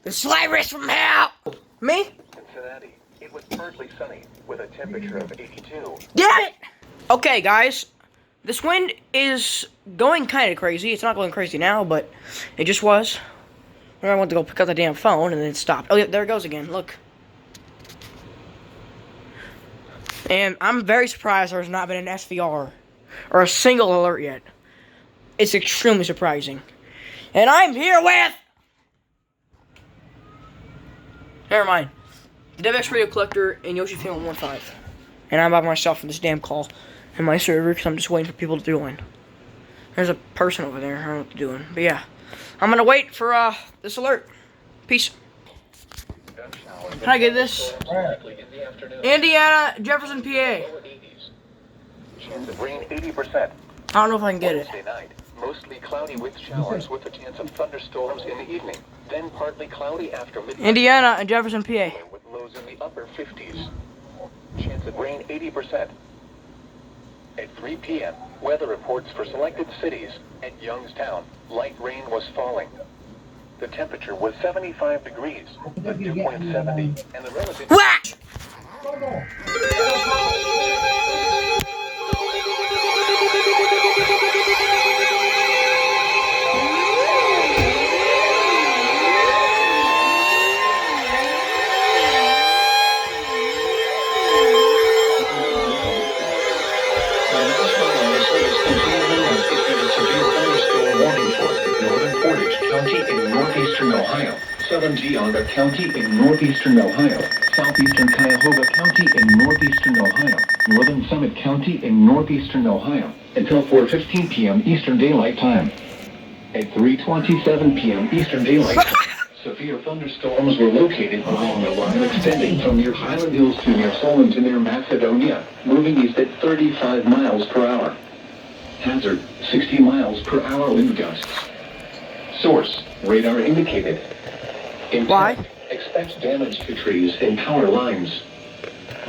The slightest from hell! Me? Cincinnati. It was partly sunny with a temperature of 82. Damn it! Okay, guys. This wind is going kind of crazy. It's not going crazy now, but it just was. I went to go pick up the damn phone and then it stopped. Oh, yeah, there it goes again. Look. And I'm very surprised there's not been an SVR or a single alert yet. It's extremely surprising. And I'm here with... Never mind. The DevX Radio Collector and Yoshi Film 115. And I'm by myself in this damn call in my server because I'm just waiting for people to join. There's a person over there. I don't know what they're doing. But yeah. I'm gonna wait for this alert. Peace. Can I get this? Indiana, Jefferson, PA. Chance of rain 80%. I don't know if I can get it. Wednesday night, mostly cloudy with showers with a chance of thunderstorms in the evening. Then partly cloudy after midnight. Indiana and Jefferson, PA. With lows in the upper 50s. Chance of rain 80%. At 3 p.m., weather reports for selected cities. At Youngstown, light rain was falling. The temperature was 75 degrees, the dew point 70, and the relative... Whack! County in northeastern Ohio, southern Geauga County in northeastern Ohio, southeastern Cuyahoga County in northeastern Ohio, northern Summit County in northeastern Ohio, until 4:15 p.m. Eastern Daylight Time. At 3:27 p.m. Eastern Daylight Time, severe thunderstorms were located along the line extending from near Highland Hills to near Solon to near Macedonia, moving east at 35 miles per hour. Hazard, 60 miles per hour wind gusts. Source, radar indicated. Impact, Why? expect damage to trees and power lines.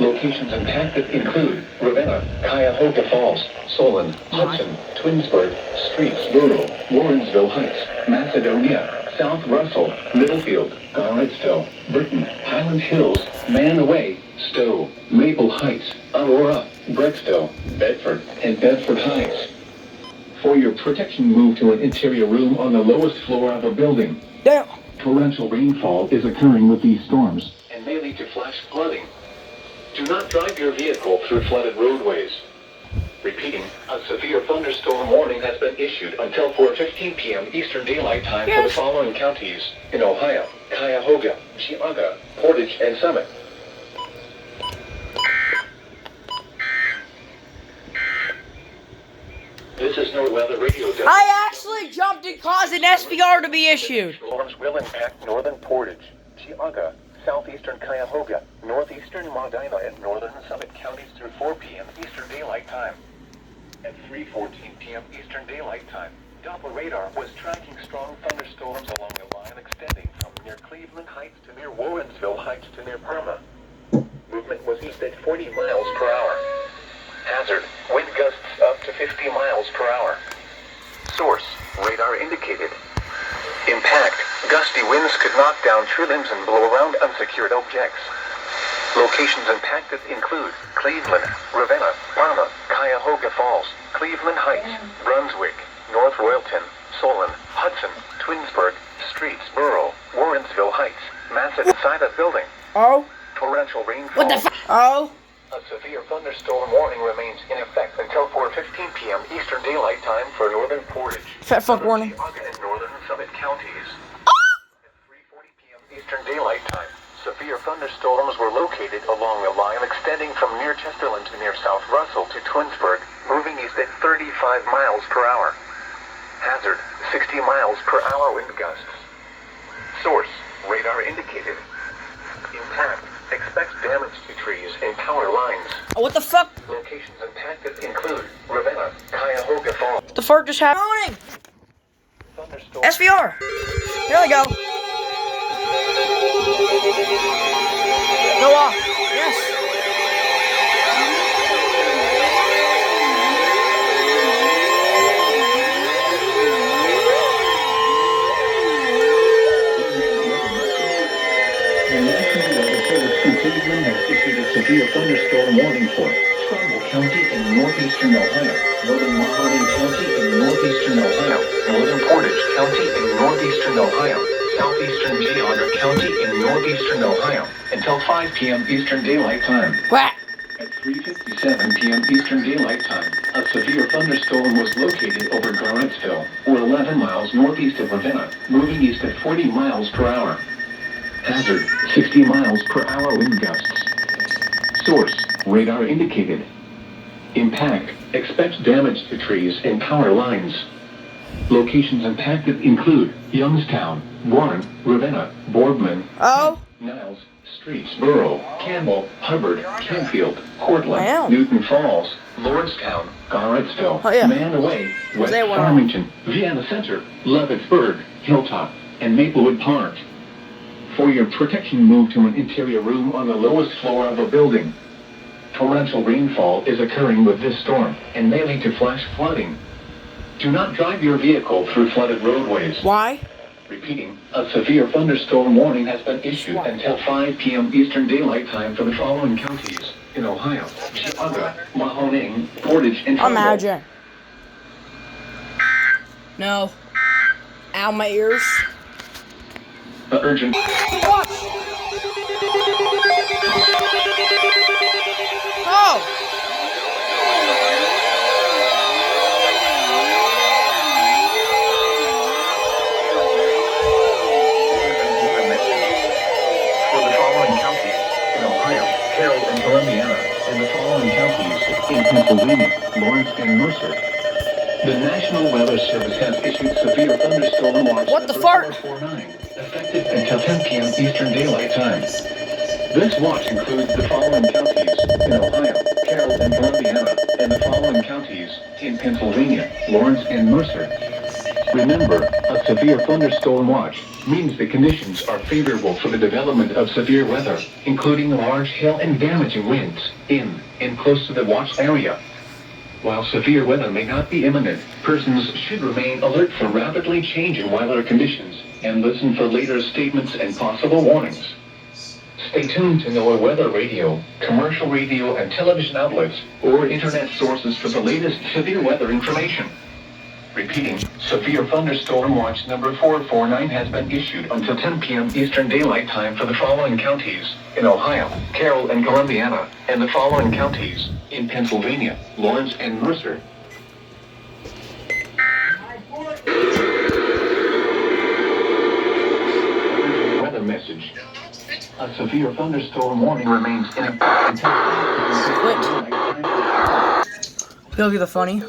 Locations impacted include Ravenna, Cuyahoga Falls, Solon, Hudson, Twinsburg, Streetsboro, Warrensville Heights, Macedonia, South Russell, Middlefield, Garrettsville, Britton, Highland Hills, Manaway, Stowe, Maple Heights, Aurora, Brecksville, Bedford, and Bedford Heights. For your protection, move to an interior room on the lowest floor of a building. Damn. Torrential rainfall is occurring with these storms and may lead to flash flooding. Do not drive your vehicle through flooded roadways. Repeating, a severe thunderstorm warning has been issued until 4:15 p.m. Eastern Daylight Time for the following counties in Ohio: Cuyahoga, Geauga, Portage, and Summit. This is NOAA Weather Radio. I actually jumped and caused an SVR to be issued. Storms will impact northern Portage, Geauga, southeastern Cuyahoga, northeastern Medina, and northern Summit counties through 4 p.m. Eastern Daylight Time. At 3:14 p.m. Eastern Daylight Time, Doppler radar was tracking strong thunderstorms along the line extending from near Cleveland Heights to near Warrensville Heights to near Parma. Movement was east at 40 miles per hour. Hazard, wind gusts up to 50 miles per hour. Source, radar indicated. Impact, gusty winds could knock down tree limbs and blow around unsecured objects. Locations impacted include Cleveland, Ravenna, Parma, Cuyahoga Falls, Cleveland Heights, Brunswick, North Royalton, Solon, Hudson, Twinsburg, Streetsboro, Warrensville Heights, Macedonia Building. Oh? Torrential rainfall. What the f- Oh? A severe thunderstorm warning remains in effect until 4:15 p.m. Eastern Daylight Time for northern Portage, Fat fuck warning. Geauga, and northern Summit counties. At 3:40 p.m. Eastern Daylight Time, severe thunderstorms were located along a line extending from near Chesterland to near South Russell to Twinsburg, moving east at 35 miles per hour. Hazard, 60 miles per hour wind gusts. Source, radar indicated. Impact, expect damage to trees and power lines. Oh, what the fuck? Locations impacted include Ravenna, Cuyahoga Falls. What the fuck just happened? Thunderstorm. SVR. Here we go. Go off. Yes. National Weather Service in Cleveland has issued a severe thunderstorm warning for Trumbull County in northeastern Ohio, northern Mahoning County in northeastern Ohio, northern Portage County in northeastern Ohio, southeastern Geauga County in northeastern Ohio, until 5 p.m. Eastern Daylight Time. Quack. At 3:57 p.m. Eastern Daylight Time, a severe thunderstorm was located over Garrettsville, or 11 miles northeast of Ravenna, moving east at 40 miles per hour. Hazard, 60 miles per hour wind gusts. Source, radar indicated. Impact, expect damage to trees and power lines. Locations impacted include Youngstown, Warren, Ravenna, Boardman, Oh. Niles, Streetsboro, Campbell, Hubbard, Canfield, Cortland, Wow. Newton Falls, Lordstown, Garrettsville, Oh, yeah. Manaway, West They were- Farmington, Vienna Center, Leavittsburg, Hilltop, and Maplewood Park. For your protection, move to an interior room on the lowest floor of a building. Torrential rainfall is occurring with this storm and may lead to flash flooding. Do not drive your vehicle through flooded roadways. Why? Repeating, a severe thunderstorm warning has been issued until 5 p.m. Eastern Daylight Time for the following counties in Ohio: Geauga, Mahoning, Portage, and Trumbull. Imagine. No. Ow, my ears. The urgent. Oh! For the following counties in Ohio, Carroll and Columbiana, and the following counties in Pennsylvania, Lawrence and Mercer. The National Weather Service has issued severe thunderstorm watch What the number fart? 449, effective until 10 p.m. Eastern Daylight Time. This watch includes the following counties in Ohio, Carroll and Columbiana, and the following counties in Pennsylvania, Lawrence and Mercer. Remember, a severe thunderstorm watch means the conditions are favorable for the development of severe weather, including large hail and damaging winds in and close to the watched area. While severe weather may not be imminent, persons should remain alert for rapidly changing weather conditions and listen for later statements and possible warnings. Stay tuned to NOAA Weather Radio, commercial radio and television outlets, or internet sources for the latest severe weather information. Repeating, severe thunderstorm watch number 449 has been issued until 10 p.m. Eastern Daylight Time for the following counties in Ohio, Carroll and Columbiana, and the following counties in Pennsylvania, Lawrence and Mercer. Weather message. A severe thunderstorm warning remains in effect until 5 p.m. He'll be the funny.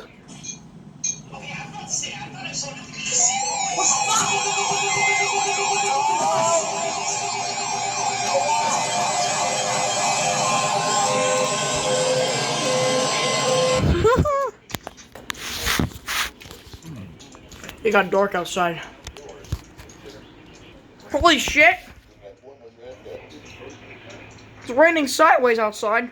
It got dark outside. Holy shit! It's raining sideways outside.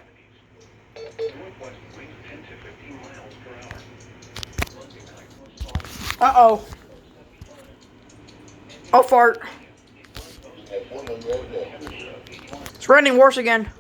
Uh-oh. Oh, fart. It's raining worse again.